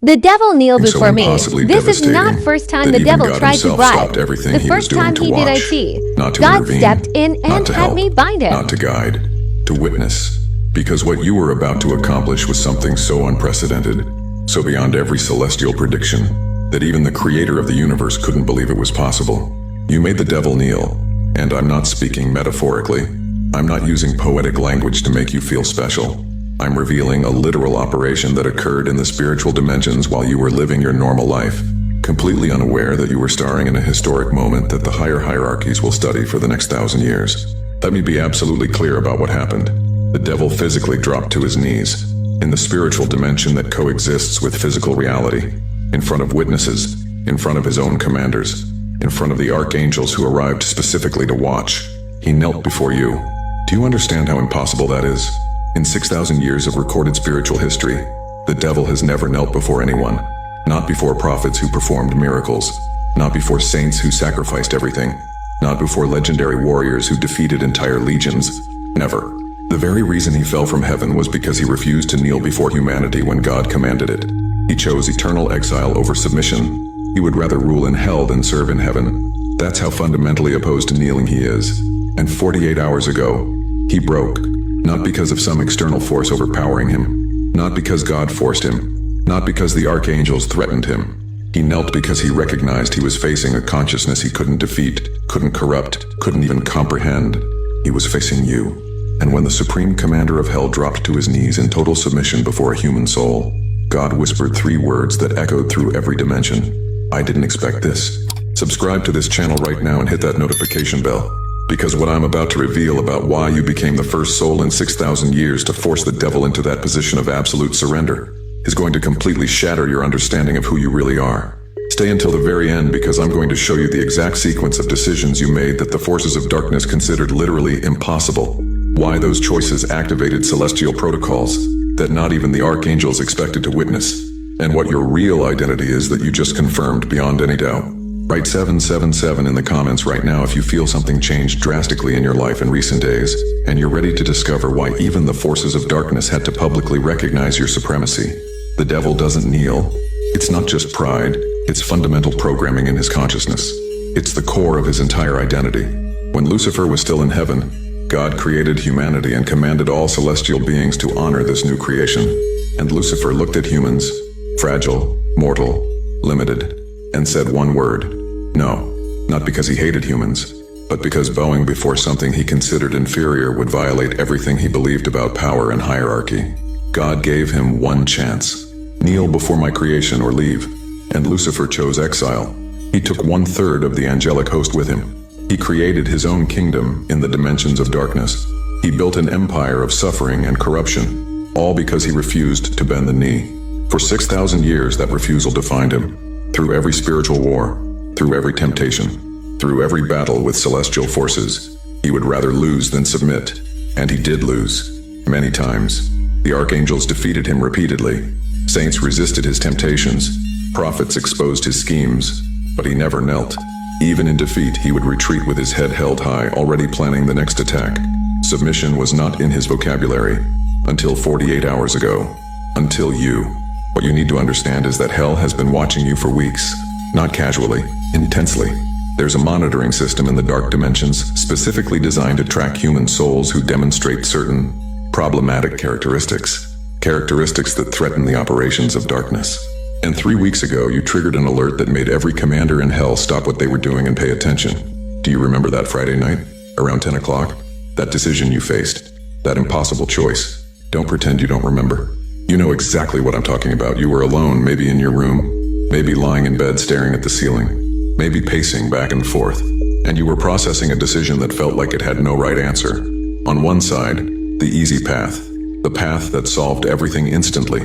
The devil kneel And so before me. impossibly This is not devastating first time that the even devil God tried to himself bribe. stopped everything The he was first doing time to he did watch, IT, not to God intervene, stepped in not and to had help, me bind him. not to guide, to witness. Because what you were about to accomplish was something so unprecedented, so beyond every celestial prediction, that even the creator of the universe couldn't believe it was possible. You made the devil kneel, and I'm not speaking metaphorically. I'm not using poetic language to make you feel special. I'm revealing a literal operation that occurred in the spiritual dimensions while you were living your normal life, completely unaware that you were starring in a historic moment that the higher hierarchies will study for the next 1,000 years. Let me be absolutely clear about what happened. The devil physically dropped to his knees, in the spiritual dimension that coexists with physical reality, in front of witnesses, in front of his own commanders, in front of the archangels who arrived specifically to watch. He knelt before you. Do you understand how impossible that is? In 6,000 years of recorded spiritual history, the devil has never knelt before anyone. Not before prophets who performed miracles. Not before saints who sacrificed everything. Not before legendary warriors who defeated entire legions. Never. The very reason he fell from heaven was because he refused to kneel before humanity when God commanded it. He chose eternal exile over submission. He would rather rule in hell than serve in heaven. That's how fundamentally opposed to kneeling he is. And 48 hours ago, he broke. Not because of some external force overpowering him. Not because God forced him. Not because the archangels threatened him. He knelt because he recognized he was facing a consciousness he couldn't defeat, couldn't corrupt, couldn't even comprehend. He was facing you. And when the Supreme Commander of Hell dropped to his knees in total submission before a human soul, God whispered 3 words that echoed through every dimension. I didn't expect this. Subscribe to this channel right now and hit that notification bell. Because what I'm about to reveal about why you became the first soul in 6,000 years to force the devil into that position of absolute surrender is going to completely shatter your understanding of who you really are. Stay until the very end because I'm going to show you the exact sequence of decisions you made that the forces of darkness considered literally impossible. Why those choices activated celestial protocols that not even the archangels expected to witness, and what your real identity is that you just confirmed beyond any doubt. Write 777 in the comments right now if you feel something changed drastically in your life in recent days, and you're ready to discover why even the forces of darkness had to publicly recognize your supremacy. The devil doesn't kneel. It's not just pride, it's fundamental programming in his consciousness. It's the core of his entire identity. When Lucifer was still in heaven, God created humanity and commanded all celestial beings to honor this new creation. And Lucifer looked at humans, fragile, mortal, limited, and said one word, no. Not because he hated humans, but because bowing before something he considered inferior would violate everything he believed about power and hierarchy. God gave him one chance. Kneel before my creation or leave. And Lucifer chose exile. He took 1/3 of the angelic host with him. He created his own kingdom in the dimensions of darkness. He built an empire of suffering and corruption, all because he refused to bend the knee. For 6,000 years that refusal defined him. Through every spiritual war, through every temptation, through every battle with celestial forces, he would rather lose than submit. And he did lose. Many times. The archangels defeated him repeatedly. Saints resisted his temptations. Prophets exposed his schemes. But he never knelt. Even in defeat, he would retreat with his head held high, already planning the next attack. Submission was not in his vocabulary. Until 48 hours ago. Until you. What you need to understand is that hell has been watching you for weeks. Not casually, intensely. There's a monitoring system in the dark dimensions, specifically designed to track human souls who demonstrate certain problematic characteristics. Characteristics that threaten the operations of darkness. And 3 weeks ago, you triggered an alert that made every commander in hell stop what they were doing and pay attention. Do you remember that Friday night? Around 10 o'clock? That decision you faced. That impossible choice. Don't pretend you don't remember. You know exactly what I'm talking about. You were alone, maybe in your room. Maybe lying in bed staring at the ceiling. Maybe pacing back and forth. And you were processing a decision that felt like it had no right answer. On one side, the easy path. The path that solved everything instantly.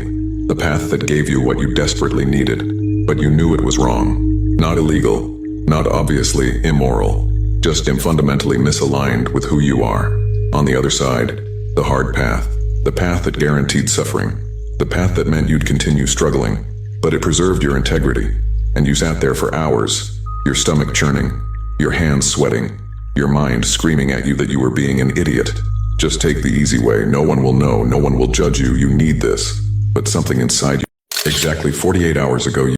The path that gave you what you desperately needed, but you knew it was wrong. Not illegal, not obviously immoral, just fundamentally misaligned with who you are. On the other side, the hard path, the path that guaranteed suffering, the path that meant you'd continue struggling, but it preserved your integrity, and you sat there for hours, your stomach churning, your hands sweating, your mind screaming at you that you were being an idiot. Just take the easy way, no one will know, no one will judge you, you need this. But something inside you Exactly 48 hours ago,